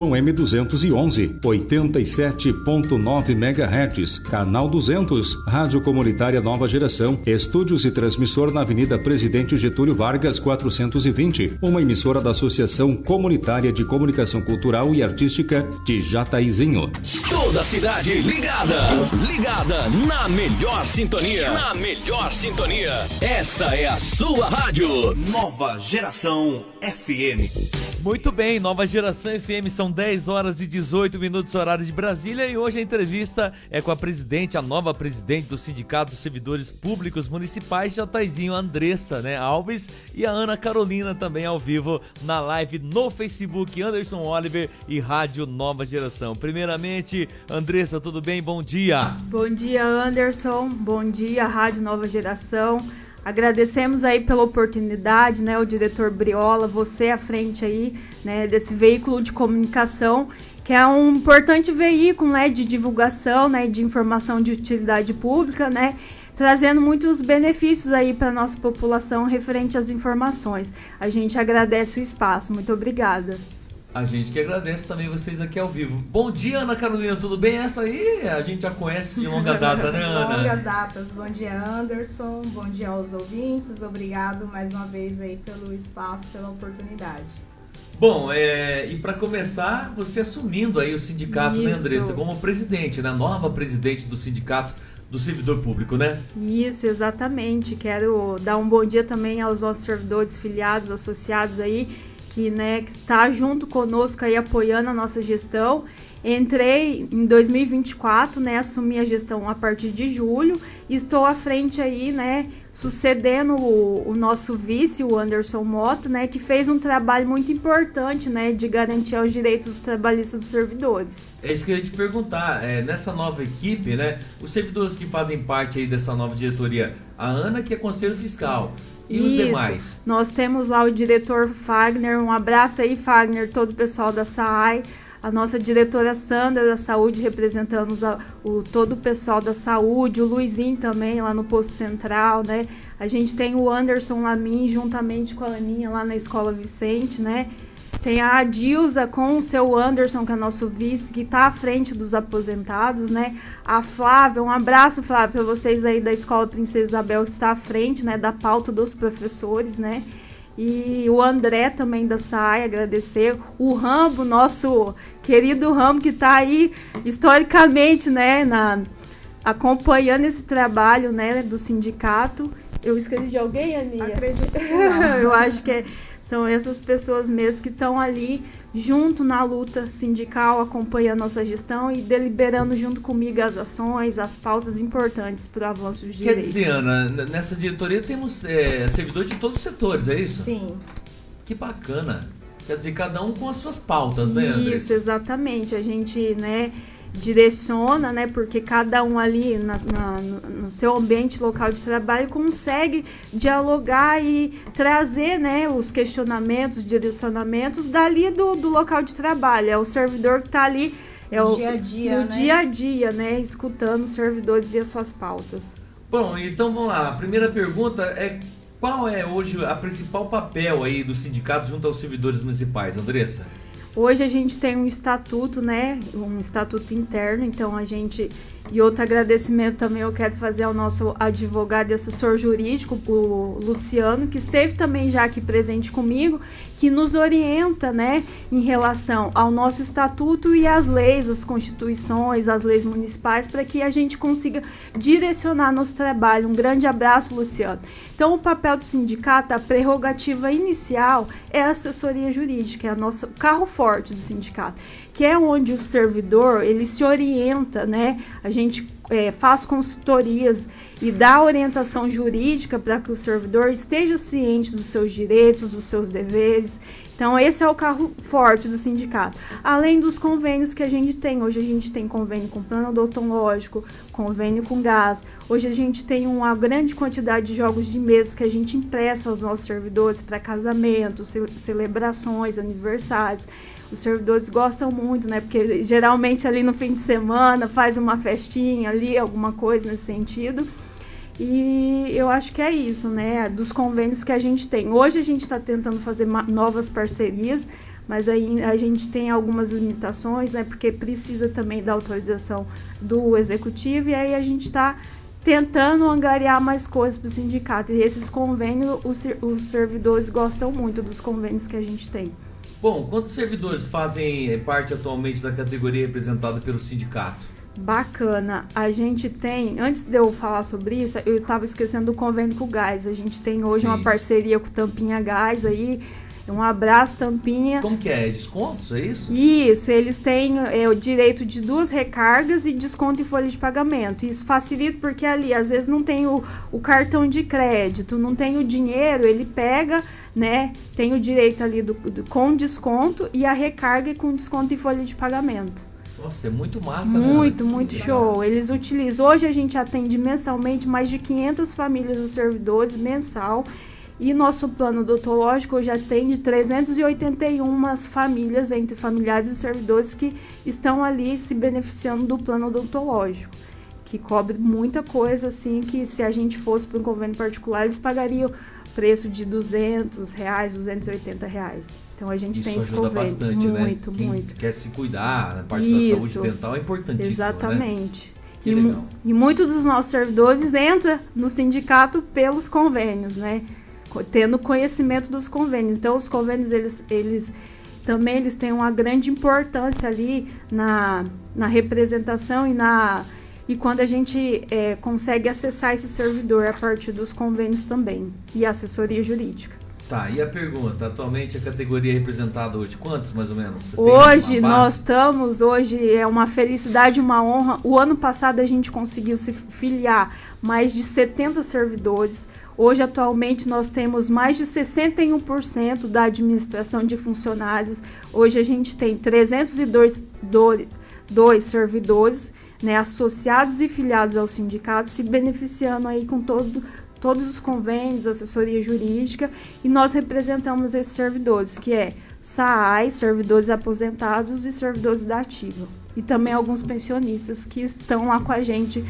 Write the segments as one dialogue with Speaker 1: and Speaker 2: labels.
Speaker 1: M211, 87.9 MHz, canal 200, Rádio Comunitária Nova Geração, estúdios e transmissor na Avenida Presidente Getúlio Vargas, 420, uma emissora da Associação Comunitária de Comunicação Cultural e Artística de Jataizinho.
Speaker 2: Toda a cidade ligada na melhor sintonia, essa é a sua rádio.
Speaker 3: Nova Geração FM.
Speaker 4: Muito bem, Nova Geração FM, são 10 horas e 18 minutos, horário de Brasília, e hoje a entrevista é com a nova presidente do Sindicato dos Servidores Públicos Municipais de Jataizinho, Andressa, Alves, e a Ana Carolina também ao vivo na live no Facebook, Anderson Oliver e Rádio Nova Geração. Primeiramente, Andressa, tudo bem? Bom dia.
Speaker 5: Bom dia, Anderson. Bom dia, Rádio Nova Geração. Agradecemos aí pela oportunidade, o diretor Briola, você à frente aí, desse veículo de comunicação, que é um importante veículo, de divulgação, de informação de utilidade pública, trazendo muitos benefícios aí para a nossa população referente às informações. A gente agradece o espaço. Muito obrigada.
Speaker 4: A gente que agradece também vocês aqui ao vivo. Bom dia, Ana Carolina, tudo bem? Essa aí a gente já conhece de longa data, né, Ana?
Speaker 6: Longas datas. Bom dia, Anderson. Bom dia aos ouvintes. Obrigado mais uma vez aí pelo espaço, pela oportunidade.
Speaker 4: Bom, e para começar, você assumindo aí o sindicato, né, Andressa, como presidente, nova presidente do sindicato do servidor público, né?
Speaker 5: Isso, exatamente. Quero dar um bom dia também aos nossos servidores filiados, associados aí, que está junto conosco aí apoiando a nossa gestão. Entrei em 2024, assumi a gestão a partir de julho, e estou à frente aí, sucedendo o nosso vice, o Anderson Mota, que fez um trabalho muito importante, de garantir os direitos dos trabalhistas dos servidores.
Speaker 4: É isso que eu ia te perguntar, nessa nova equipe, os servidores que fazem parte aí dessa nova diretoria, a Ana, que é conselho fiscal, e os demais? Nós
Speaker 5: temos lá o diretor Fagner, um abraço aí, Fagner, todo o pessoal da SAAI, a nossa diretora Sandra da Saúde, representando todo o pessoal da saúde, o Luizinho também lá no Posto Central, A gente tem o Anderson Lamin, juntamente com a Aninha lá na Escola Vicente, Tem a Adilza com o seu Anderson, que é nosso vice, que está à frente dos aposentados, A Flávia, um abraço, Flávia, para vocês aí da Escola Princesa Isabel, que está à frente, da pauta dos professores, E o André também da SAAI, agradecer. O Rambo, nosso querido Rambo, que está aí historicamente, acompanhando esse trabalho, do sindicato. Eu esqueci de alguém, Aninha?
Speaker 6: Acredito que não.
Speaker 5: Eu acho que são essas pessoas mesmo que estão ali junto na luta sindical, acompanhando a nossa gestão e deliberando junto comigo as ações, as pautas importantes para o avanço dos direitos.
Speaker 4: Quer dizer, Ana, nessa diretoria temos servidores de todos os setores, é isso?
Speaker 6: Sim.
Speaker 4: Que bacana. Quer dizer, cada um com as suas pautas, né, André?
Speaker 5: Isso, exatamente. A gente, direciona, porque cada um ali no seu ambiente local de trabalho consegue dialogar e trazer, os questionamentos, direcionamentos dali do local de trabalho. É o servidor que está ali dia a dia, escutando os servidores e as suas pautas.
Speaker 4: Bom, então vamos lá. A primeira pergunta é: qual é hoje a principal papel aí do sindicato junto aos servidores municipais, Andressa?
Speaker 5: Hoje a gente tem um estatuto, um estatuto interno, então e outro agradecimento também eu quero fazer ao nosso advogado e assessor jurídico, o Luciano, que esteve também já aqui presente comigo, que nos orienta, em relação ao nosso estatuto e às leis, as constituições, as leis municipais, para que a gente consiga direcionar nosso trabalho. Um grande abraço, Luciano. Então, o papel do sindicato, a prerrogativa inicial é a assessoria jurídica, é o carro forte do sindicato, que é onde o servidor, ele se orienta, A gente faz consultorias e dá orientação jurídica para que o servidor esteja ciente dos seus direitos, dos seus deveres. Então, esse é o carro forte do sindicato. Além dos convênios que a gente tem. Hoje a gente tem convênio com plano odontológico, convênio com gás. Hoje a gente tem uma grande quantidade de jogos de mesa que a gente empresta aos nossos servidores para casamentos, celebrações, aniversários. Os servidores gostam muito, porque geralmente ali no fim de semana faz uma festinha ali, alguma coisa nesse sentido. E eu acho que é isso, dos convênios que a gente tem. Hoje a gente está tentando fazer novas parcerias, mas aí a gente tem algumas limitações, né, porque precisa também da autorização do executivo, e aí a gente está tentando angariar mais coisas para o sindicato. E esses convênios, os servidores gostam muito dos convênios que a gente tem.
Speaker 4: Bom, quantos servidores fazem parte atualmente da categoria representada pelo sindicato?
Speaker 5: Bacana. A gente tem, antes de eu falar sobre isso, eu estava esquecendo do convênio com o Gás. A gente tem hoje uma parceria com o Tampinha Gás aí. Um abraço, Tampinha.
Speaker 4: Como que é? Descontos, é isso?
Speaker 5: Isso, eles têm o direito de 2 recargas e desconto em folha de pagamento. Isso facilita porque ali, às vezes, não tem o cartão de crédito, não tem o dinheiro, ele pega, né? Tem o direito ali com desconto e a recarga com desconto em folha de pagamento.
Speaker 4: Nossa, é muito massa,
Speaker 5: muito,
Speaker 4: né?
Speaker 5: Muito show. Eles utilizam. Hoje a gente atende mensalmente mais de 500 famílias dos servidores mensal. E nosso plano odontológico hoje atende 381 famílias, entre familiares e servidores, que estão ali se beneficiando do plano odontológico, que cobre muita coisa, assim, que se a gente fosse para um convênio particular, eles pagariam preço de R$200, R$280. Então a gente tem esse convênio. Isso ajuda bastante,
Speaker 4: muito,
Speaker 5: né?
Speaker 4: Quem
Speaker 5: muito.
Speaker 4: Quer se cuidar, na parte da saúde dental é importantíssimo,
Speaker 5: exatamente.
Speaker 4: Né? Que legal.
Speaker 5: E muitos dos nossos servidores entram no sindicato pelos convênios, né? Tendo conhecimento dos convênios. Então, os convênios, eles têm uma grande importância ali na representação e quando a gente consegue acessar esse servidor a partir dos convênios também, e a assessoria jurídica.
Speaker 4: Tá, e a pergunta, atualmente a categoria representada hoje, quantos mais ou menos?
Speaker 5: Hoje é uma felicidade, uma honra. O ano passado a gente conseguiu se filiar mais de 70 servidores. Hoje, atualmente, nós temos mais de 61% da administração de funcionários. Hoje a gente tem 302 servidores, né, associados e filiados ao sindicato, se beneficiando aí com todos os convênios, assessoria jurídica, e nós representamos esses servidores, que é SAAI, servidores aposentados e servidores da ativa. E também alguns pensionistas que estão lá com a gente.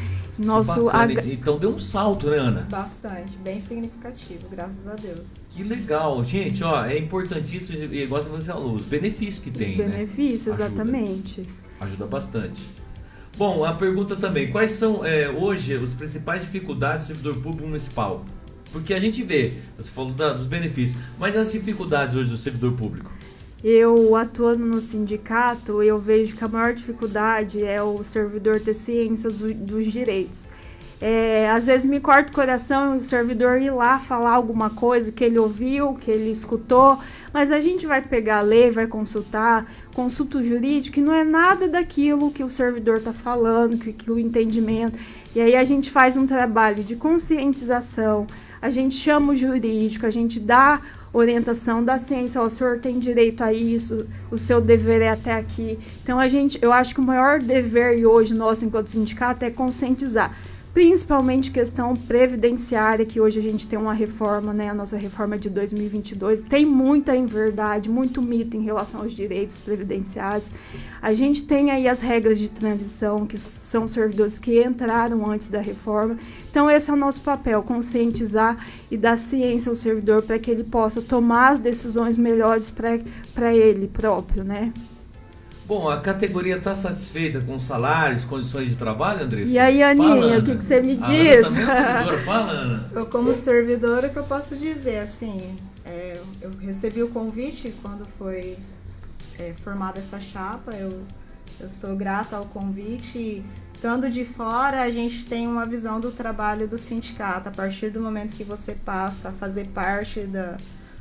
Speaker 4: Então deu um salto, né, Ana?
Speaker 6: Bastante, bem significativo, graças a Deus.
Speaker 4: Que legal. Gente, ó, é importantíssimo, e igual você falou, os benefícios que tem,
Speaker 5: né? Os benefícios, exatamente.
Speaker 4: Ajuda bastante. Bom, a pergunta também, quais são hoje as principais dificuldades do servidor público municipal? Porque a gente vê, você falou dos benefícios, mas as dificuldades hoje do servidor público?
Speaker 5: Eu, atuando no sindicato, eu vejo que a maior dificuldade é o servidor ter ciência dos direitos. Às vezes me corta o coração o servidor ir lá falar alguma coisa que ele ouviu, que ele escutou, mas a gente vai pegar a lei, vai consultar, consulta o jurídico, e não é nada daquilo que o servidor está falando, que o entendimento. E aí a gente faz um trabalho de conscientização, a gente chama o jurídico, a gente dá orientação da ciência, o senhor tem direito a isso, o seu dever é até aqui. Então eu acho que o maior dever hoje nosso enquanto sindicato é conscientizar, principalmente questão previdenciária, que hoje a gente tem uma reforma, né, a nossa reforma de 2022, tem muita inverdade, muito mito em relação aos direitos previdenciários. A gente tem aí as regras de transição, que são servidores que entraram antes da reforma. Então esse é o nosso papel, conscientizar e dar ciência ao servidor para que ele possa tomar as decisões melhores para ele próprio, né?
Speaker 4: Bom, a categoria está satisfeita com salários, condições de trabalho, Andressa?
Speaker 5: E aí, Aninha, o que você me diz?
Speaker 4: A Ana também é servidora, fala, Ana.
Speaker 6: Eu, como servidora, o que eu posso dizer, assim, eu recebi o convite quando foi formada essa chapa, eu sou grata ao convite, e estando de fora, a gente tem uma visão do trabalho do sindicato, a partir do momento que você passa a fazer parte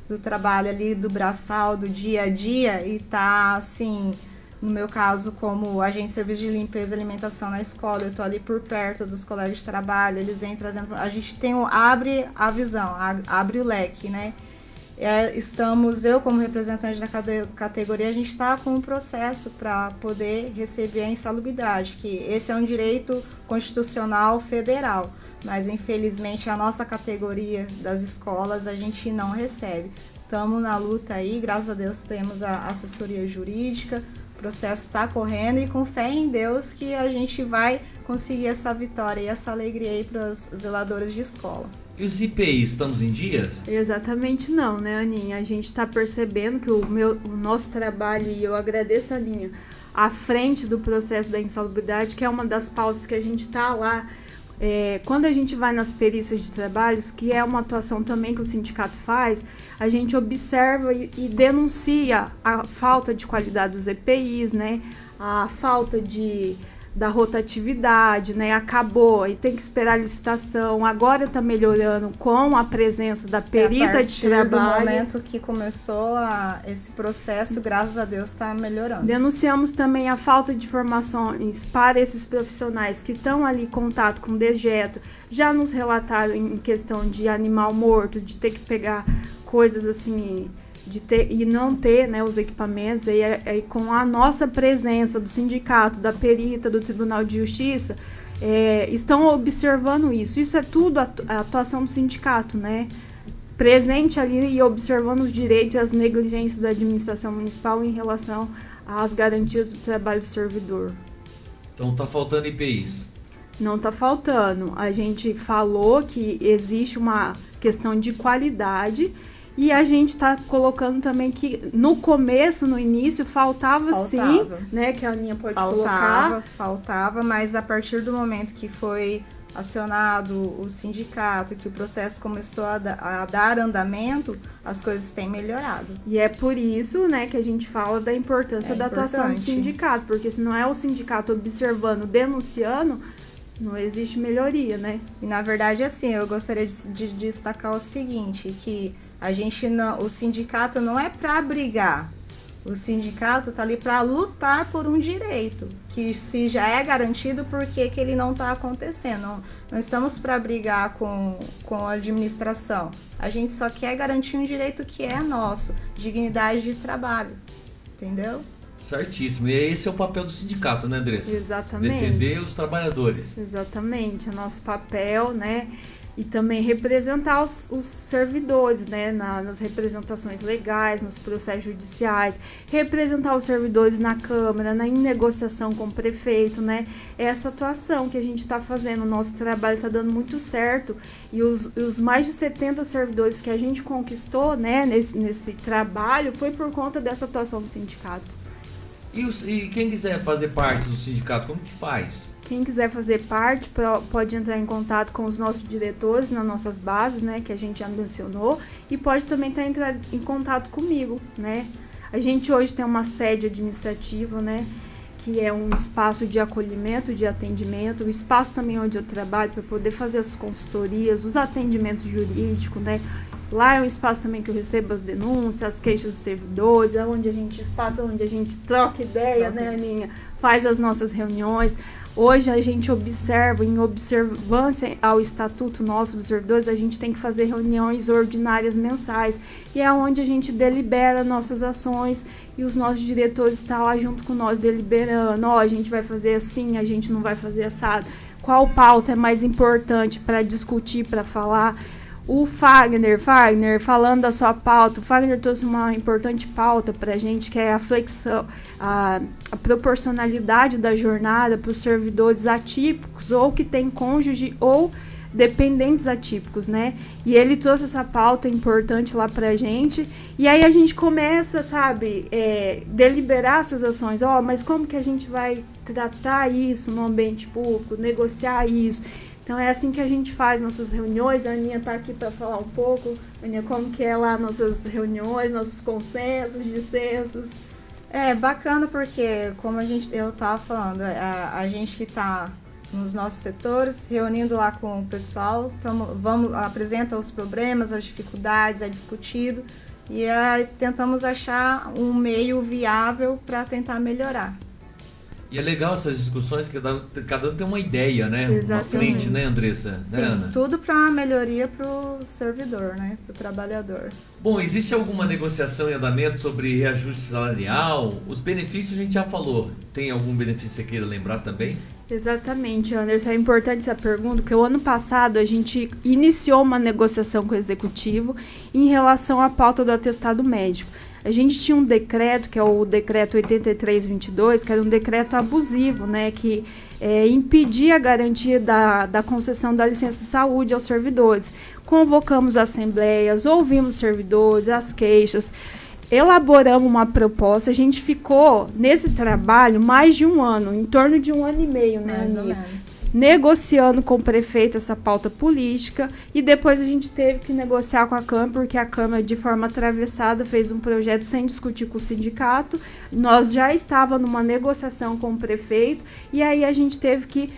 Speaker 6: do trabalho ali, do braçal, do dia a dia, e tá, assim... No meu caso, como agente de serviço de limpeza e alimentação na escola, eu estou ali por perto dos colegas de trabalho, eles vêm trazendo... A gente abre a visão, abre o leque, né? Eu como representante da categoria, a gente está com um processo para poder receber a insalubridade, que esse é um direito constitucional federal, mas infelizmente a nossa categoria das escolas a gente não recebe. Estamos na luta aí, graças a Deus temos a assessoria jurídica, o processo está correndo e com fé em Deus que a gente vai conseguir essa vitória e essa alegria aí para as zeladoras de escola.
Speaker 4: E os IPIs, estamos em dia?
Speaker 5: Exatamente não, né, Aninha? A gente está percebendo que o nosso trabalho, e eu agradeço a Aninha, à frente do processo da insalubridade, que é uma das pautas que a gente está lá. Quando a gente vai nas perícias de trabalhos, que é uma atuação também que o sindicato faz, a gente observa e denuncia a falta de qualidade dos EPIs, né? A falta da rotatividade, né? Acabou e tem que esperar a licitação. Agora está melhorando com a presença da perita de trabalho.
Speaker 6: A partir do momento que começou esse processo, graças a Deus, está melhorando.
Speaker 5: Denunciamos também a falta de informações para esses profissionais que estão ali em contato com dejeto. Já nos relataram em questão de animal morto, de ter que pegar coisas assim, de ter e não ter, né, os equipamentos. E com a nossa presença do sindicato, da perita, do Tribunal de Justiça, estão observando isso. Isso é tudo a atuação do sindicato, né? Presente ali e observando os direitos e as negligências da administração municipal em relação às garantias do trabalho do servidor.
Speaker 4: Então tá faltando IPIs?
Speaker 5: Não tá faltando. A gente falou que existe uma questão de qualidade e a gente está colocando também que no começo, no início, faltava sim, né? Que a Aninha pode colocar.
Speaker 6: Faltava, mas a partir do momento que foi acionado o sindicato, que o processo começou a dar andamento, as coisas têm melhorado.
Speaker 5: E é por isso, né, que a gente fala da importância da atuação do sindicato, porque se não é o sindicato observando, denunciando, não existe melhoria, né?
Speaker 6: E na verdade, assim, eu gostaria de destacar o seguinte, que o sindicato não é para brigar. O sindicato está ali para lutar por um direito, que se já é garantido, por que ele não está acontecendo? Não estamos para brigar com a administração. A gente só quer garantir um direito que é nosso, dignidade de trabalho, entendeu?
Speaker 4: Certíssimo. E esse é o papel do sindicato, né, Andressa?
Speaker 5: Exatamente.
Speaker 4: Defender os trabalhadores.
Speaker 5: Exatamente. É nosso papel, né? E também representar os servidores, né, nas representações legais, nos processos judiciais, representar os servidores na Câmara, em negociação com o prefeito, né, essa atuação que a gente está fazendo, o nosso trabalho está dando muito certo, e os mais de 70 servidores que a gente conquistou, né, nesse trabalho, foi por conta dessa atuação do sindicato.
Speaker 4: E quem quiser fazer parte do sindicato, como que faz?
Speaker 5: Quem quiser fazer parte pode entrar em contato com os nossos diretores nas nossas bases, né, que a gente já mencionou, e pode também entrar em contato comigo, né. A gente hoje tem uma sede administrativa, né, que é um espaço de acolhimento, de atendimento, o espaço também onde eu trabalho para poder fazer as consultorias, os atendimentos jurídicos, né. Lá é um espaço também que eu recebo as denúncias, as queixas dos servidores, espaço onde a gente troca ideia, né, Aninha, faz as nossas reuniões. Hoje a gente observa, em observância ao estatuto nosso dos servidores, a gente tem que fazer reuniões ordinárias mensais, e é onde a gente delibera nossas ações, e os nossos diretores estão lá junto com nós deliberando, a gente vai fazer assim, a gente não vai fazer assado, qual pauta é mais importante para discutir, para falar. O Fagner, falando da sua pauta, o Fagner trouxe uma importante pauta para a gente, que é a flexão, a proporcionalidade da jornada para os servidores atípicos, ou que tem cônjuge, ou dependentes atípicos, né? E ele trouxe essa pauta importante lá pra gente, e aí a gente começa, sabe, deliberar essas ações, mas como que a gente vai tratar isso no ambiente público, negociar isso? Então é assim que a gente faz nossas reuniões. A Aninha está aqui para falar um pouco, Aninha, como que é lá nossas reuniões, nossos consensos, dissensos.
Speaker 6: É bacana porque, como eu estava falando, a gente que está nos nossos setores, reunindo lá com o pessoal, apresenta os problemas, as dificuldades, é discutido e tentamos achar um meio viável para tentar melhorar.
Speaker 4: E é legal essas discussões que cada um tem uma ideia, né?
Speaker 5: Exatamente.
Speaker 4: Uma frente, né, Andressa?
Speaker 6: Sim,
Speaker 4: né, Ana?
Speaker 6: tudo para melhoria para o servidor, né? Para o trabalhador.
Speaker 4: Bom, existe alguma negociação em andamento sobre reajuste salarial? Os benefícios a gente já falou. Tem algum benefício que você queira lembrar também?
Speaker 5: Exatamente, Anderson. É importante essa pergunta, porque o ano passado a gente iniciou uma negociação com o Executivo em relação à pauta do atestado médico. A gente tinha um decreto, que é o decreto 83/22, que era um decreto abusivo, né, que impedia a garantia da concessão da licença de saúde aos servidores. Convocamos assembleias, ouvimos servidores, as queixas, elaboramos uma proposta. A gente ficou nesse trabalho mais de um ano, em torno de 1 ano e meio, né,
Speaker 6: mais ou
Speaker 5: Aninha?
Speaker 6: menos.
Speaker 5: Negociando com o prefeito essa pauta política, e depois a gente teve que negociar com a Câmara, porque a Câmara, de forma atravessada, fez um projeto sem discutir com o sindicato. Nós já estávamos numa negociação com o prefeito, e aí a gente teve que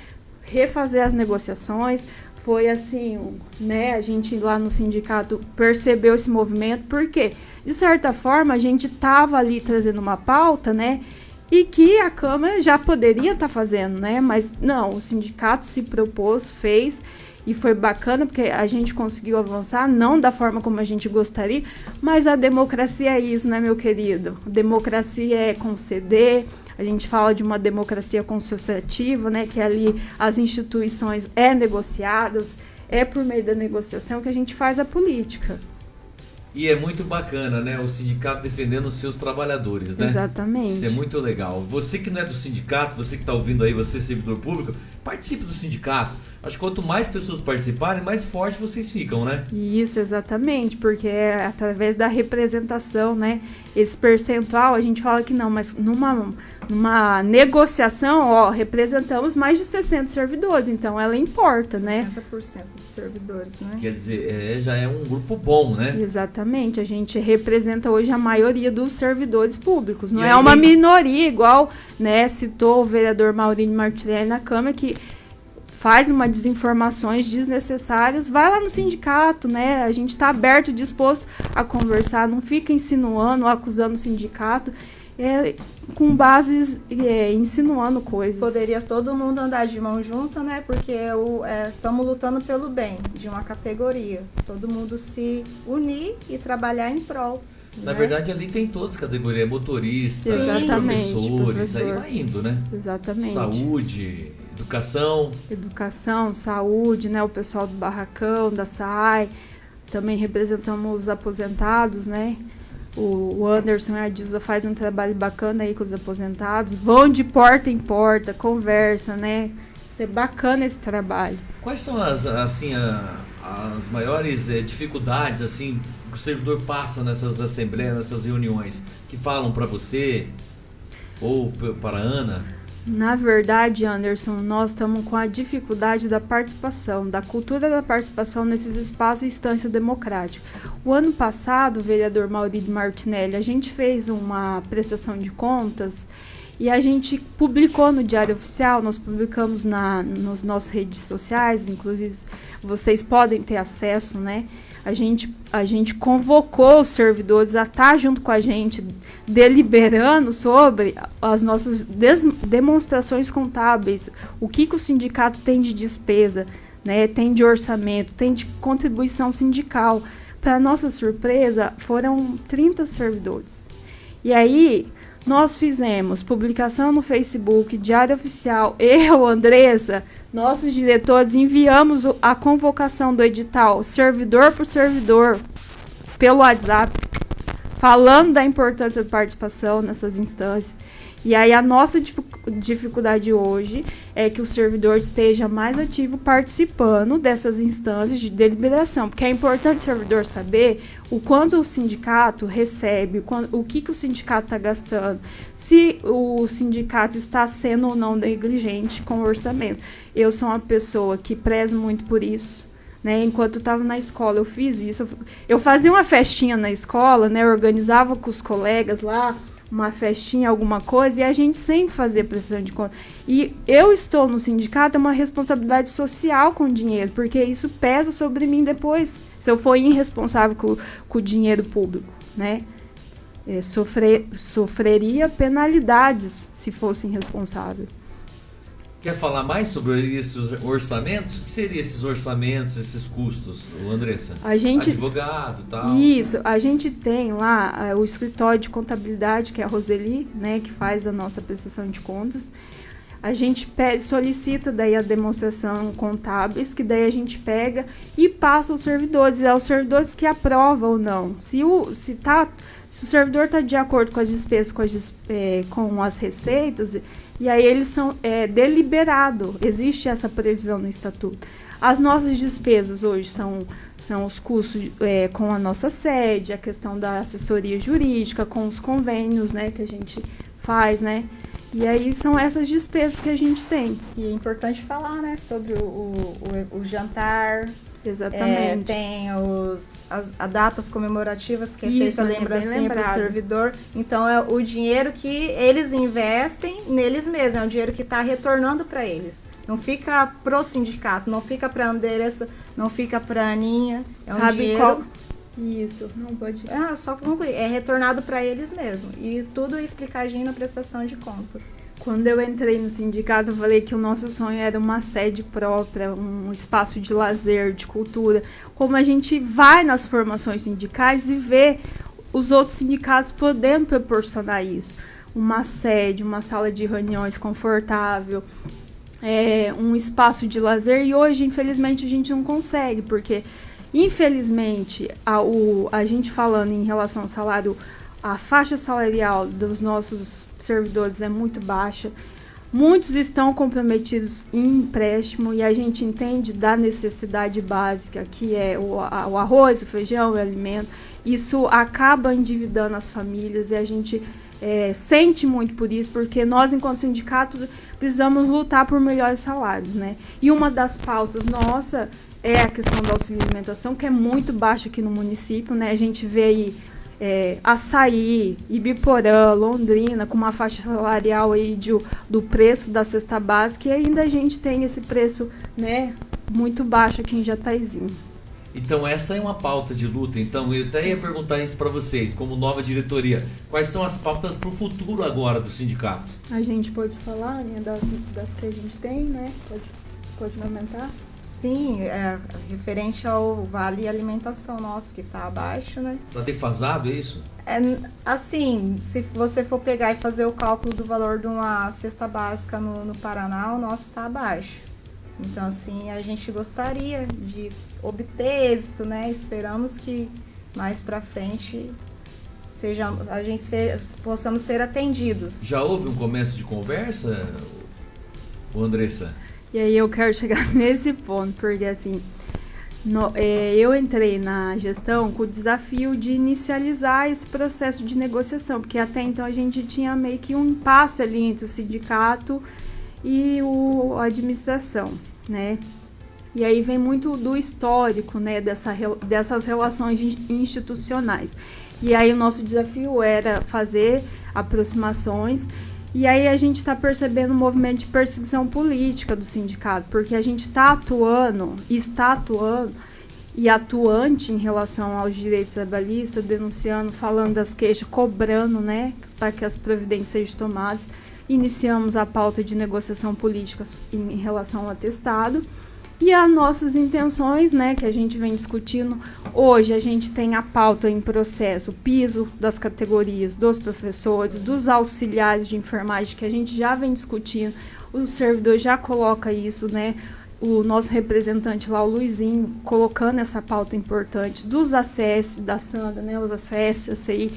Speaker 5: refazer as negociações. Foi assim, né, a gente lá no sindicato percebeu esse movimento, porque, de certa forma, a gente estava ali trazendo uma pauta, né, e que a Câmara já poderia estar fazendo, né? Mas não, o sindicato se propôs, fez, e foi bacana porque a gente conseguiu avançar, não da forma como a gente gostaria, mas a democracia é isso, né, meu querido? Democracia é conceder, a gente fala de uma democracia consociativa, né, que ali as instituições negociadas, é por meio da negociação que a gente faz a política.
Speaker 4: E é muito bacana, né? O sindicato defendendo os seus trabalhadores, né?
Speaker 5: Exatamente.
Speaker 4: Isso é muito legal. Você que não é do sindicato, você que está ouvindo aí, você servidor público, participe do sindicato. Acho que quanto mais pessoas participarem, mais forte vocês ficam, né?
Speaker 5: Isso, exatamente, porque é através da representação, né? Esse percentual, a gente fala que não, mas numa negociação, ó, representamos mais de 60 servidores, então ela importa, né?
Speaker 6: 60% dos servidores, né?
Speaker 4: Quer dizer, já é um grupo bom, né?
Speaker 5: Exatamente, a gente representa hoje a maioria dos servidores públicos, não
Speaker 4: E
Speaker 5: é
Speaker 4: aí
Speaker 5: uma minoria, igual, né, citou o vereador Maurício Martinelli na Câmara, que faz uma desinformações desnecessárias. Vai lá no sindicato, né? A gente está aberto, disposto a conversar, não fica insinuando, acusando o sindicato, com bases, insinuando coisas.
Speaker 6: Poderia todo mundo andar de mão junta, né? Porque estamos lutando pelo bem de uma categoria. Todo mundo se unir e trabalhar em prol.
Speaker 4: Na
Speaker 6: né?
Speaker 4: verdade, ali tem todas as categorias, motoristas,
Speaker 5: Exatamente,
Speaker 4: professores, aí
Speaker 5: professor.
Speaker 4: vai indo, né?
Speaker 5: Exatamente.
Speaker 4: Saúde, educação,
Speaker 5: saúde, né? O pessoal do Barracão, da SAI, também representamos os aposentados, né? O Anderson e a Dilza fazem um trabalho bacana aí com os aposentados, vão de porta em porta, conversa, né? Isso é bacana esse trabalho.
Speaker 4: Quais são as maiores dificuldades assim que o servidor passa nessas assembleias, nessas reuniões, que falam para você ou para a Ana?
Speaker 5: Na verdade, Anderson, nós estamos com a dificuldade da participação, da cultura da participação nesses espaços e instância democrática. O ano passado, o vereador Maurício Martinelli, a gente fez uma prestação de contas e a gente publicou no Diário Oficial, nós publicamos nas nossas redes sociais, inclusive vocês podem ter acesso, né? A gente convocou os servidores a estar junto com a gente, deliberando sobre as nossas demonstrações contábeis, o que o sindicato tem de despesa, né, tem de orçamento, tem de contribuição sindical. Para nossa surpresa, foram 30 servidores. E aí, nós fizemos publicação no Facebook, Diário Oficial, eu, Andressa, nossos diretores, enviamos a convocação do edital, servidor por servidor, pelo WhatsApp, falando da importância da participação nessas instâncias. E aí a nossa dificuldade hoje é que o servidor esteja mais ativo participando dessas instâncias de deliberação, porque é importante o servidor saber o quanto o sindicato recebe, o que o sindicato está gastando, se o sindicato está sendo ou não negligente com o orçamento. Eu sou uma pessoa que prezo muito por isso. Né, enquanto eu estava na escola, eu fiz isso. Eu fazia uma festinha na escola, né, organizava com os colegas lá uma festinha, alguma coisa, e a gente sempre fazia prestação de conta. E eu estou no sindicato, é uma responsabilidade social com o dinheiro, porque isso pesa sobre mim depois, se eu for irresponsável com o dinheiro público, né? Sofreria penalidades se fosse irresponsável.
Speaker 4: Quer falar mais sobre esses orçamentos? O que seriam esses orçamentos, esses custos, Andressa? Advogado e tal.
Speaker 5: Isso, a gente tem lá o escritório de contabilidade, que é a Roseli, né, que faz a nossa prestação de contas. a gente solicita daí a demonstração contábeis, que daí a gente pega e passa aos servidores. É os servidores que aprovam ou não. Se o servidor está de acordo com as despesas, com as receitas, e aí eles são deliberados. Existe essa previsão no estatuto. As nossas despesas hoje são os custos com a nossa sede, a questão da assessoria jurídica, com os convênios, né, que a gente faz, né? E aí são essas despesas que a gente tem.
Speaker 6: E é importante falar, né, sobre o jantar.
Speaker 5: Exatamente.
Speaker 6: Tem as datas comemorativas que é feita a lembrancinha para o servidor. Então é o dinheiro que eles investem neles mesmos, é um dinheiro que está retornando para eles. Não fica pro sindicato, não fica para a Andressa, não fica para a Aninha. É um dinheiro...
Speaker 5: Isso, não pode...
Speaker 6: só concluir. É retornado para eles mesmos. E tudo é explicadinho na prestação de contas.
Speaker 5: Quando eu entrei no sindicato, eu falei que o nosso sonho era uma sede própria, um espaço de lazer, de cultura. Como a gente vai nas formações sindicais e vê os outros sindicatos podendo proporcionar isso. Uma sede, uma sala de reuniões confortável, um espaço de lazer. E hoje, infelizmente, a gente não consegue, porque, infelizmente, a gente falando em relação ao salário, a faixa salarial dos nossos servidores é muito baixa. Muitos estão comprometidos em empréstimo e a gente entende da necessidade básica, que é o arroz, o feijão, o alimento. Isso acaba endividando as famílias e a gente sente muito por isso, porque nós, enquanto sindicato, precisamos lutar por melhores salários, né? E uma das pautas nossa é a questão do auxílio alimentação, que é muito baixo aqui no município, né? A gente vê aí Açaí, Ibiporã, Londrina, com uma faixa salarial aí do preço da cesta básica, e ainda a gente tem esse preço, né, muito baixo aqui em Jataizinho.
Speaker 4: Então essa é uma pauta de luta. Então eu até ia perguntar isso para vocês, como nova diretoria, quais são as pautas para o futuro agora do sindicato?
Speaker 5: A gente pode falar, né, das que a gente tem, né? Pode comentar?
Speaker 6: Sim, referente ao vale alimentação nosso, que está abaixo, né?
Speaker 4: Está defasado, é isso?
Speaker 6: Assim, se você for pegar e fazer o cálculo do valor de uma cesta básica no Paraná, o nosso está abaixo. Então, assim, a gente gostaria de obter êxito, né? Esperamos que mais para frente possamos ser atendidos.
Speaker 4: Já houve um começo de conversa, Andressa?
Speaker 5: E aí eu quero chegar nesse ponto, porque assim, eu entrei na gestão com o desafio de inicializar esse processo de negociação, porque até então a gente tinha meio que um impasse ali entre o sindicato e a administração, né? E aí vem muito do histórico, né, dessas relações institucionais. E aí o nosso desafio era fazer aproximações. E aí a gente está percebendo um movimento de perseguição política do sindicato, porque a gente está atuando e atuante em relação aos direitos trabalhistas, denunciando, falando das queixas, cobrando, né, para que as providências sejam tomadas. Iniciamos a pauta de negociação política em relação ao atestado. E as nossas intenções, né, que a gente vem discutindo, hoje a gente tem a pauta em processo, o piso das categorias dos professores, dos auxiliares de enfermagem, que a gente já vem discutindo, o servidor já coloca isso, né, o nosso representante lá, o Luizinho, colocando essa pauta importante, dos ACS, da Sandra, né, os ACS, ACI,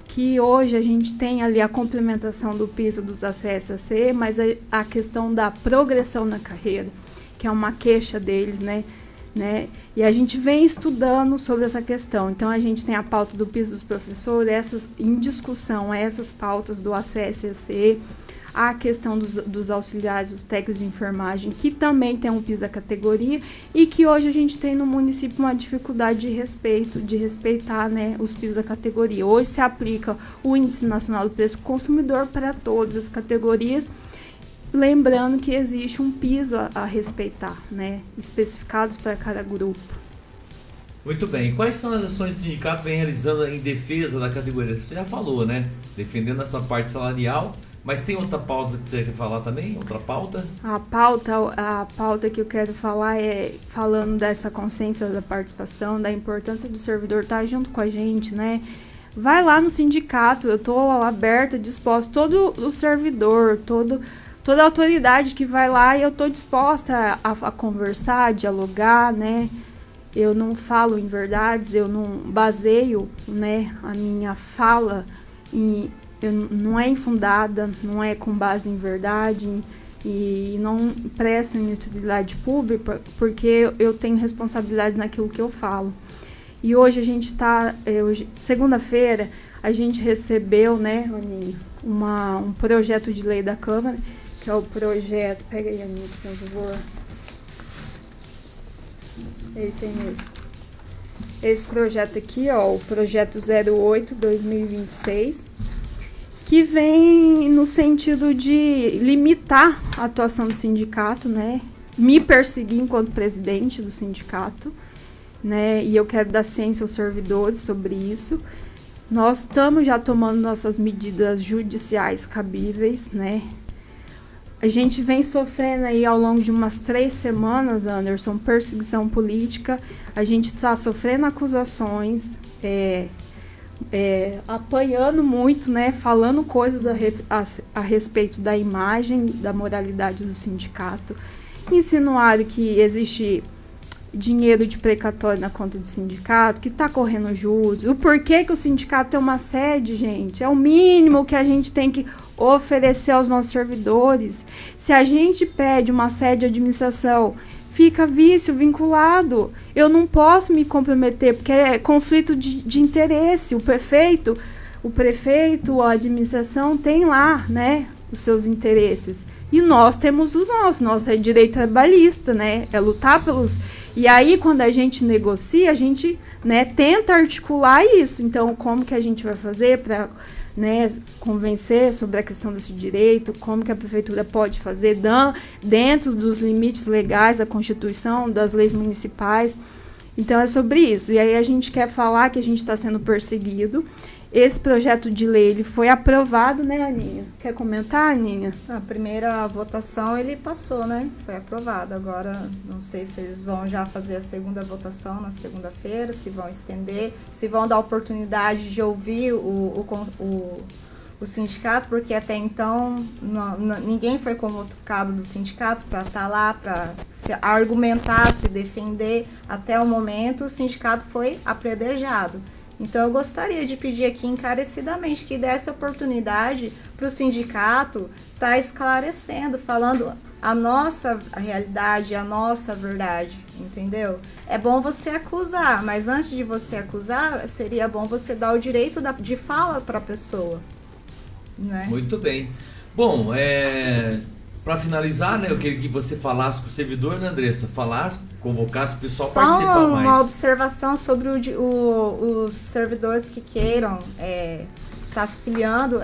Speaker 5: que hoje a gente tem ali a complementação do piso dos ACS, ACI, mas a questão da progressão na carreira, que é uma queixa deles, né? E a gente vem estudando sobre essa questão. Então, a gente tem a pauta do piso dos professores, em discussão, essas pautas do ACS-ACE, a questão dos auxiliares, os técnicos de enfermagem, que também tem um piso da categoria, e que hoje a gente tem no município uma dificuldade de respeitar, né, os pisos da categoria. Hoje se aplica o Índice Nacional do Preço do Consumidor para todas as categorias, lembrando que existe um piso a respeitar, né, especificados para cada grupo.
Speaker 4: Muito bem. E quais são as ações que o sindicato vem realizando em defesa da categoria? Você já falou, né? Defendendo essa parte salarial, mas tem outra pauta que você quer falar também? Outra pauta? A pauta que eu quero falar é falando dessa consciência da participação, da importância do servidor estar junto com a gente, né? Vai lá no sindicato, eu estou aberta, disposta, todo o servidor, todo
Speaker 5: toda autoridade que vai lá, eu estou disposta a conversar, a dialogar, né? Eu não falo inverdades, eu não baseio, né, a minha fala não é infundada, não é com base em verdade e não presto em utilidade pública porque eu tenho responsabilidade naquilo que eu falo. E hoje a gente está, segunda-feira, a gente recebeu, né, Aninha, um projeto de lei da Câmara, que é o projeto... Pega aí, Aninha, por favor. É esse aí mesmo. Esse projeto aqui, ó, o projeto 08/2026, que vem no sentido de limitar a atuação do sindicato, né? Me perseguir enquanto presidente do sindicato, né? E eu quero dar ciência aos servidores sobre isso. Nós estamos já tomando nossas medidas judiciais cabíveis, né? A gente vem sofrendo aí ao longo de umas 3 semanas, Anderson, perseguição política. A gente está sofrendo acusações, apanhando muito, né? Falando coisas a respeito da imagem, da moralidade do sindicato. Insinuaram que existe dinheiro de precatório na conta do sindicato, que está correndo juros. O porquê que o sindicato tem uma sede, gente? É o mínimo que a gente tem que oferecer aos nossos servidores. Se a gente pede uma sede de administração, fica vício vinculado. Eu não posso me comprometer, porque é conflito de interesse. O prefeito, a administração tem lá, né, os seus interesses. E nós temos os nossos. Nosso é direito trabalhista, né? É lutar pelos... E aí, quando a gente negocia, a gente, né, tenta articular isso. Então, como que a gente vai fazer para, né, convencer sobre a questão desse direito? Como que a prefeitura pode fazer dentro dos limites legais da Constituição, das leis municipais? Então, é sobre isso. E aí a gente quer falar que a gente está sendo perseguido. Esse projeto de lei ele foi aprovado, né, Aninha? Quer comentar, Aninha?
Speaker 6: A primeira votação ele passou, né? Foi aprovado. Agora, não sei se eles vão já fazer a segunda votação na segunda-feira, se vão estender, se vão dar oportunidade de ouvir o sindicato, porque até então ninguém foi convocado do sindicato para estar lá, para se argumentar, se defender. Até o momento, o sindicato foi apredejado. Então, eu gostaria de pedir aqui encarecidamente que desse oportunidade para o sindicato estar esclarecendo, falando a nossa realidade, a nossa verdade, entendeu? É bom você acusar, mas antes de você acusar, seria bom você dar o direito de fala para a pessoa, né?
Speaker 4: Muito bem. Bom, para finalizar, né, eu queria que você falasse com o servidor, né, Andressa? Convocasse o pessoal a participar mais.
Speaker 6: Só uma observação sobre os servidores que queiram estar se filiando,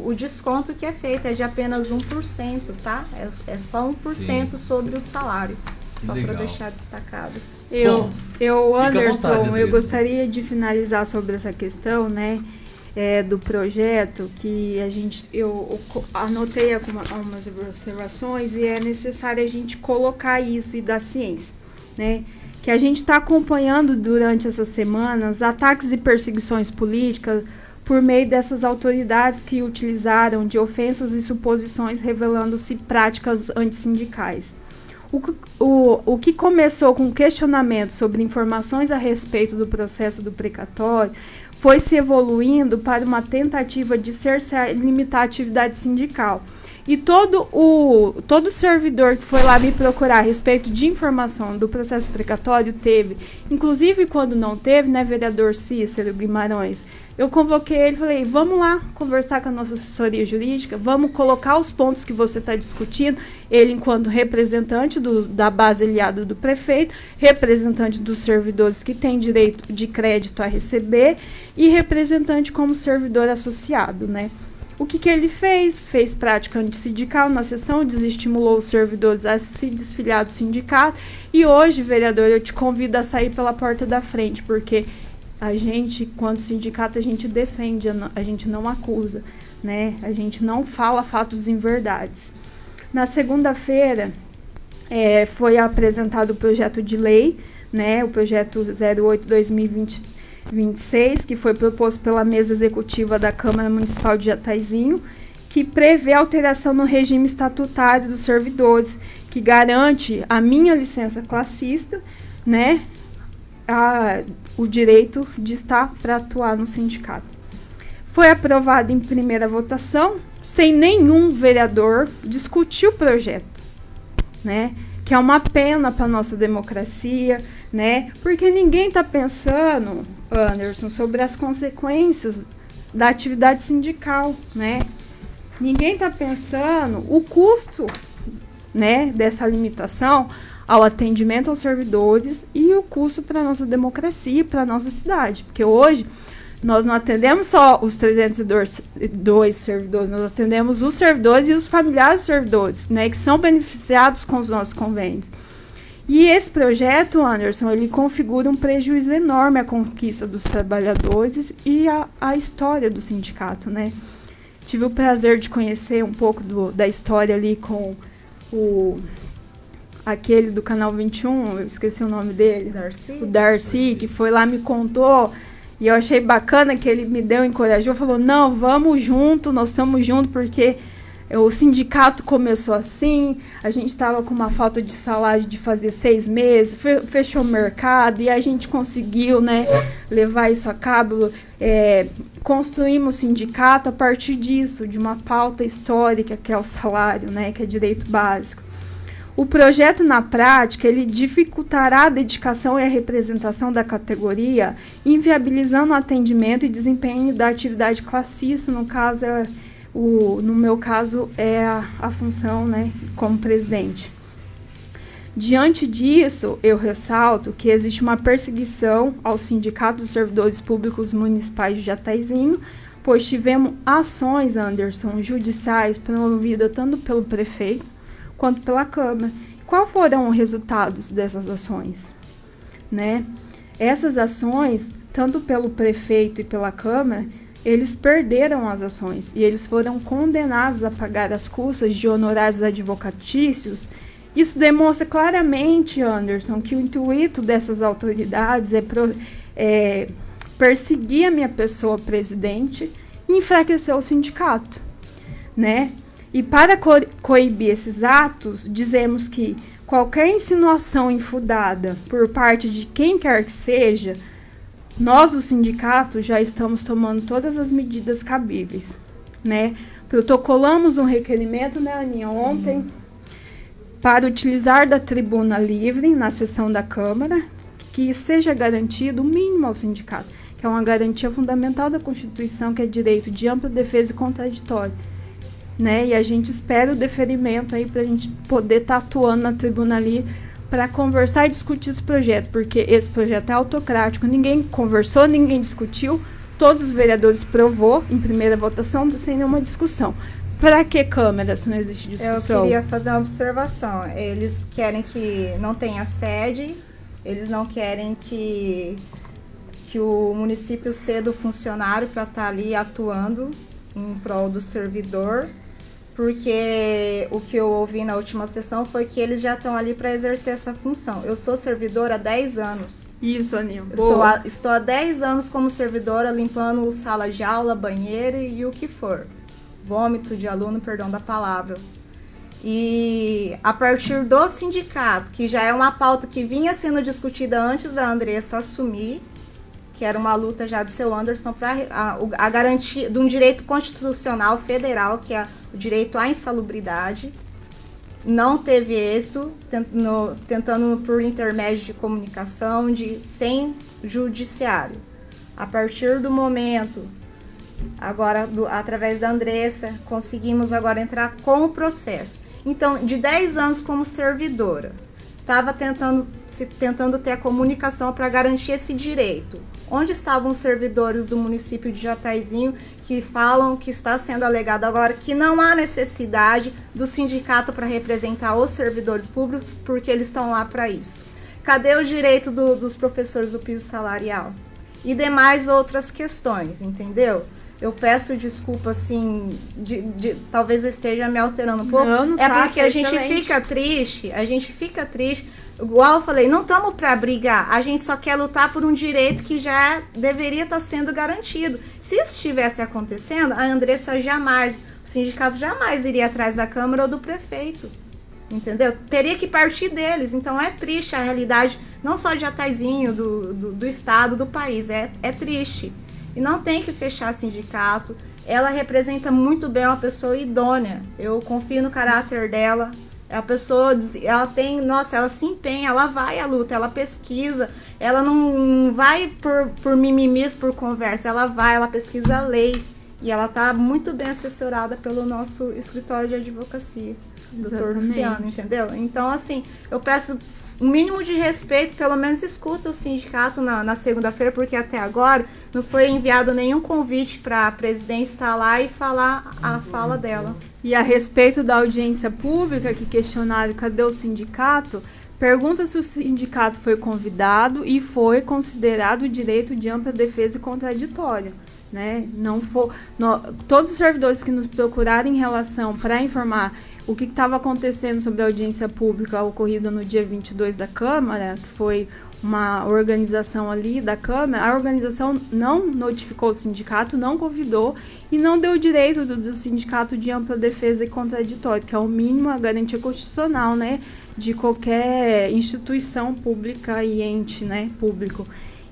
Speaker 6: o desconto que é feito é de apenas 1%, tá? É só 1% Sim. sobre o salário. Só para deixar destacado.
Speaker 5: Anderson, eu gostaria de finalizar sobre essa questão, né? Do projeto, que eu anotei algumas observações e é necessário a gente colocar isso e dar ciência, né? Que a gente está acompanhando durante essas semanas ataques e perseguições políticas por meio dessas autoridades que utilizaram de ofensas e suposições revelando-se práticas antissindicais. O que começou com questionamento sobre informações a respeito do processo do precatório foi se evoluindo para uma tentativa de cercear e limitar a atividade sindical. E todo servidor que foi lá me procurar a respeito de informação do processo precatório teve. Inclusive, quando não teve, né, vereador Cícero Guimarães, eu convoquei ele e falei, vamos lá conversar com a nossa assessoria jurídica, vamos colocar os pontos que você está discutindo, ele enquanto representante da base aliada do prefeito, representante dos servidores que têm direito de crédito a receber e representante como servidor associado, né? O que ele fez? Fez prática antissindical na sessão, desestimulou os servidores a se desfiliar do sindicato e hoje, vereador, eu te convido a sair pela porta da frente, porque a gente, quanto sindicato, a gente defende, a gente não acusa, né? A gente não fala fatos inverdades. Na segunda-feira, foi apresentado o projeto de lei, né? O projeto 08/2026, que foi proposto pela mesa executiva da Câmara Municipal de Jataizinho, que prevê alteração no regime estatutário dos servidores, que garante a minha licença classista, né, o direito de estar para atuar no sindicato. Foi aprovado em primeira votação, sem nenhum vereador discutir o projeto, né, que é uma pena para a nossa democracia, né, porque ninguém está pensando, Anderson, sobre as consequências da atividade sindical, né? Ninguém está pensando o custo, né, dessa limitação ao atendimento aos servidores e o custo para a nossa democracia e para a nossa cidade. Porque hoje nós não atendemos só os 302 servidores, nós atendemos os servidores e os familiares dos servidores, né, que são beneficiados com os nossos convênios. E esse projeto, Anderson, ele configura um prejuízo enorme à conquista dos trabalhadores e à história do sindicato, né? Tive o prazer de conhecer um pouco da história ali com aquele do Canal 21, eu esqueci o nome dele. O Darcy, que foi lá, me contou, e eu achei bacana que ele me deu, encorajou, falou, não, vamos junto, nós estamos juntos, porque o sindicato começou assim, a gente estava com uma falta de salário de fazer 6 meses, fechou o mercado e a gente conseguiu, né, levar isso a cabo, construímos o sindicato a partir disso, de uma pauta histórica que é o salário, né, que é direito básico. O projeto, na prática, ele dificultará a dedicação e a representação da categoria, inviabilizando o atendimento e desempenho da atividade classista, no caso, no meu caso, é a função, né, como presidente. Diante disso, eu ressalto que existe uma perseguição ao Sindicato dos Servidores Públicos Municipais de Jataizinho, pois tivemos ações, Anderson, judiciais promovidas tanto pelo prefeito quanto pela Câmara. Quais foram os resultados dessas ações? Né? Essas ações, tanto pelo prefeito e pela Câmara, eles perderam as ações e eles foram condenados a pagar as custas de honorários advocatícios. Isso demonstra claramente, Anderson, que o intuito dessas autoridades é perseguir a minha pessoa presidente e enfraquecer o sindicato, né? E para coibir esses atos, dizemos que qualquer insinuação infundada por parte de quem quer que seja, nós, do sindicato, já estamos tomando todas as medidas cabíveis, né? Protocolamos um requerimento, né, Aninha, ontem, para utilizar da tribuna livre na sessão da Câmara, que seja garantido o mínimo ao sindicato, que é uma garantia fundamental da Constituição, que é direito de ampla defesa e contraditório, né? E a gente espera o deferimento aí para a gente poder estar atuando na tribuna livre para conversar e discutir esse projeto, porque esse projeto é autocrático, ninguém conversou, ninguém discutiu, todos os vereadores provou em primeira votação sem nenhuma discussão. Para que Câmara se não existe discussão?
Speaker 6: Eu queria fazer uma observação. Eles querem que não tenha sede, eles não querem que o município ceda o funcionário para estar ali atuando em prol do servidor, porque o que eu ouvi na última sessão foi que eles já estão ali para exercer essa função. Eu sou servidora há 10 anos.
Speaker 5: Isso, Aninha.
Speaker 6: Estou há 10 anos como servidora, limpando sala de aula, banheiro e o que for. Vômito de aluno, perdão da palavra. E a partir do sindicato, que já é uma pauta que vinha sendo discutida antes da Andressa assumir, que era uma luta já do seu Anderson para a garantia de um direito constitucional federal, que é o direito à insalubridade, não teve êxito, tentando por intermédio de comunicação, sem judiciário. A partir do momento, agora através da Andressa, conseguimos agora entrar com o processo. Então, de 10 anos como servidora, estava tentando ter a comunicação para garantir esse direito. Onde estavam os servidores do município de Jataizinho que falam que está sendo alegado agora que não há necessidade do sindicato para representar os servidores públicos porque eles estão lá para isso? Cadê o direito dos professores do piso salarial? E demais outras questões, entendeu? Eu peço desculpa, assim, talvez eu esteja me alterando um pouco.
Speaker 5: Não tá,
Speaker 6: porque a gente fica triste, igual eu falei, não estamos para brigar, a gente só quer lutar por um direito que já deveria estar sendo garantido. Se isso estivesse acontecendo, a Andressa jamais O sindicato jamais iria atrás da Câmara ou do prefeito, entendeu? Teria que partir deles. Então é triste a realidade, não só de Jataizinho, do estado, do país, é triste. E não tem que fechar sindicato. Ela representa muito bem uma pessoa idônea. Eu confio no caráter dela. A pessoa, ela tem, nossa, ela se empenha, ela vai à luta, ela pesquisa, ela não vai por mimimis, por conversa, ela pesquisa a lei. E ela está muito bem assessorada pelo nosso escritório de advocacia, Dr. Luciano, entendeu? Então, assim, eu peço um mínimo de respeito, pelo menos escuta o sindicato na segunda-feira, porque até agora não foi enviado nenhum convite para a presidente estar lá e falar a fala dela.
Speaker 5: E a respeito da audiência pública, que questionaram cadê o sindicato, pergunta se o sindicato foi convidado e foi considerado direito de ampla defesa e contraditória. Né? Todos os servidores que nos procuraram em relação para informar o que estava acontecendo sobre a audiência pública ocorrida no dia 22 da Câmara, que foi uma organização ali da Câmara, a organização não notificou o sindicato, não convidou e não deu o direito do sindicato de ampla defesa e contraditório, que é o mínimo, a garantia constitucional, né, de qualquer instituição pública e ente, né, público.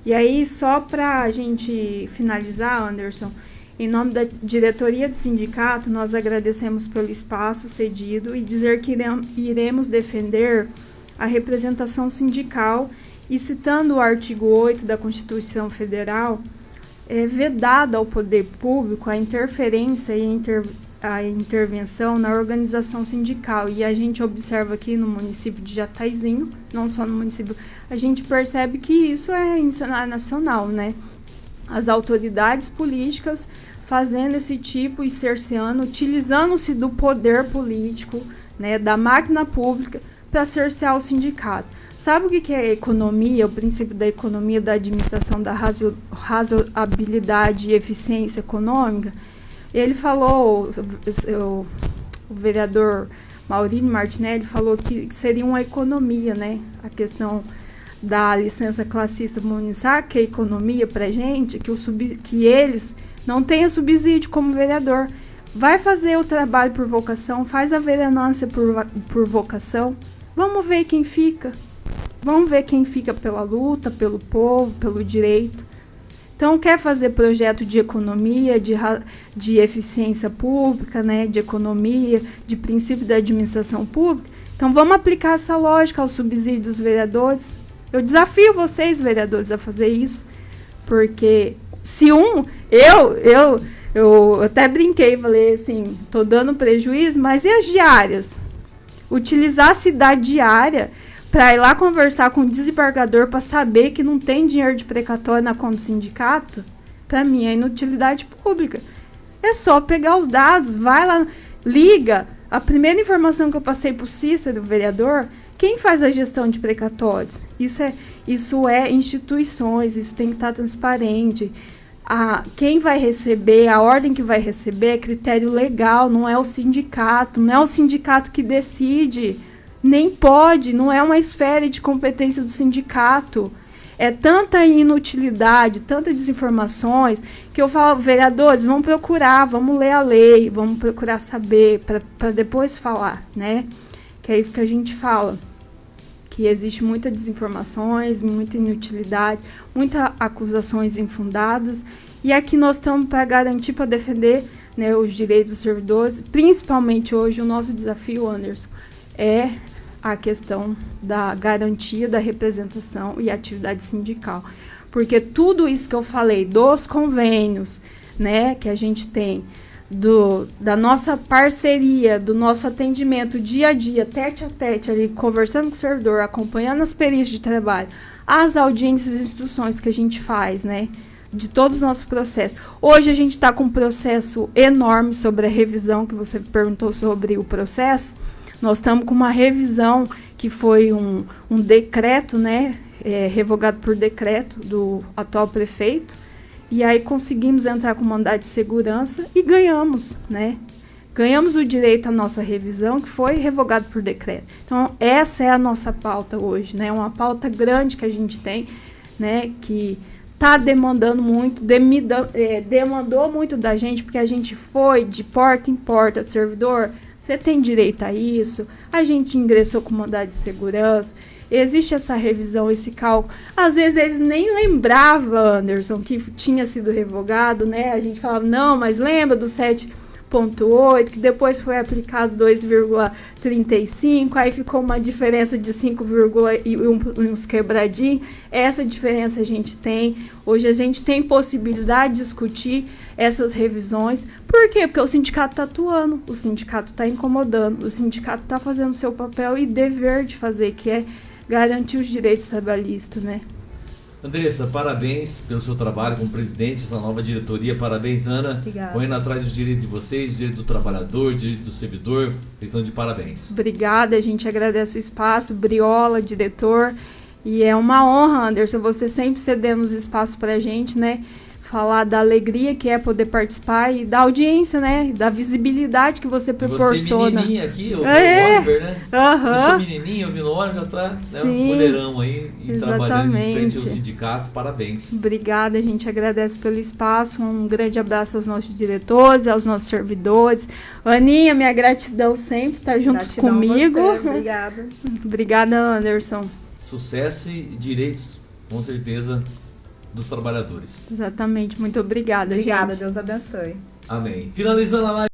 Speaker 5: E aí, só para a gente finalizar, Anderson, em nome da diretoria do sindicato, nós agradecemos pelo espaço cedido e dizer que iremos defender a representação sindical e, citando o artigo 8 da Constituição Federal, é vedada ao poder público a interferência e a intervenção na organização sindical. E a gente observa aqui no município de Jataizinho, não só no município, a gente percebe que isso é em cenário nacional, né? As autoridades políticas fazendo esse tipo e cerceando, utilizando-se do poder político, né, da máquina pública para cercear o sindicato. Sabe o que é a economia, o princípio da economia, da administração, da razoabilidade e eficiência econômica? Ele falou, o vereador Maurílio Martinelli falou que seria uma economia, né? A questão da licença classista municipal, que é economia para a gente, que eles não tenham subsídio como vereador. Vai fazer o trabalho por vocação, faz a vereança por vocação. Vamos ver quem fica. Vamos ver quem fica pela luta, pelo povo, pelo direito. Então, quer fazer projeto de economia, de eficiência pública, né, de economia, de princípio da administração pública? Então, vamos aplicar essa lógica ao subsídio dos vereadores. Eu desafio vocês, vereadores, a fazer isso, porque se eu até brinquei, falei assim, estou dando prejuízo, mas e as diárias? Utilizasse da diária para ir lá conversar com o desembargador para saber que não tem dinheiro de precatório na conta do sindicato, para mim é inutilidade pública. É só pegar os dados, vai lá, liga. A primeira informação que eu passei para o Cícero, vereador, quem faz a gestão de precatórios? Isso é instituições, isso tem que estar transparente. Quem vai receber, a ordem que vai receber é critério legal, não é o sindicato que decide. Nem pode, não é uma esfera de competência do sindicato. É tanta inutilidade, tantas desinformações, que eu falo, vereadores, vamos procurar, vamos ler a lei, vamos procurar saber, para depois falar, né? Que é isso que a gente fala, que existe muita desinformações, muita inutilidade, muitas acusações infundadas, e aqui nós estamos para garantir, para defender, né, os direitos dos servidores, principalmente hoje o nosso desafio, Anderson, é a questão da garantia da representação e atividade sindical. Porque tudo isso que eu falei, dos convênios, né, que a gente tem, da nossa parceria, do nosso atendimento dia a dia, tete a tete, ali, conversando com o servidor, acompanhando as perícias de trabalho, as audiências e instruções que a gente faz, né, de todos os nossos processos. Hoje a gente está com um processo enorme sobre a revisão, que você perguntou sobre o processo. Nós estamos com uma revisão que foi um decreto, né, revogado por decreto do atual prefeito, e aí conseguimos entrar com mandado de segurança e ganhamos, né? Ganhamos o direito à nossa revisão, que foi revogado por decreto. Então, essa é a nossa pauta hoje, né? Uma pauta grande que a gente tem, né, que tá demandando muito, demandou muito da gente, porque a gente foi de porta em porta do servidor. Você tem direito a isso? A gente ingressou com mandado de segurança. Existe essa revisão, esse cálculo. Às vezes eles nem lembravam, Anderson, que tinha sido revogado, né? A gente falava, não, mas lembra do 7,8, que depois foi aplicado 2,35, aí ficou uma diferença de 5, e uns quebradinhos. Essa diferença a gente tem. Hoje a gente tem possibilidade de discutir essas revisões. Por quê? Porque o sindicato está atuando, o sindicato está incomodando, o sindicato está fazendo o seu papel e dever de fazer, que é garantir os direitos trabalhistas, né?
Speaker 4: Andressa, parabéns pelo seu trabalho como presidente dessa nova diretoria. Parabéns, Ana.
Speaker 5: Obrigada.
Speaker 4: Correndo atrás dos direitos de vocês, direito do trabalhador, direito do servidor. Vocês estão de parabéns.
Speaker 5: Obrigada, a gente agradece o espaço, Briola, diretor. E é uma honra, Anderson, você sempre cedendo os espaços pra gente, né? Falar da alegria que é poder participar e da audiência, né? Da visibilidade que você proporciona.
Speaker 4: Você menininha aqui, eu vi o Oliver, né?
Speaker 5: Aham.
Speaker 4: Eu sou menininho, eu vi no Oliver, já tá, né, um mulherão aí e trabalhando de frente ao sindicato. Parabéns.
Speaker 5: Obrigada, a gente agradece pelo espaço. Um grande abraço aos nossos diretores, aos nossos servidores. Aninha, minha gratidão sempre, tá junto
Speaker 6: Gratidão
Speaker 5: comigo.
Speaker 6: a você, obrigada.
Speaker 5: Obrigada, Anderson.
Speaker 4: Sucesso e direitos, com certeza, dos trabalhadores.
Speaker 5: Exatamente, muito obrigada,
Speaker 6: Obrigada,
Speaker 5: gente.
Speaker 6: Deus abençoe.
Speaker 4: Amém. Finalizando a live.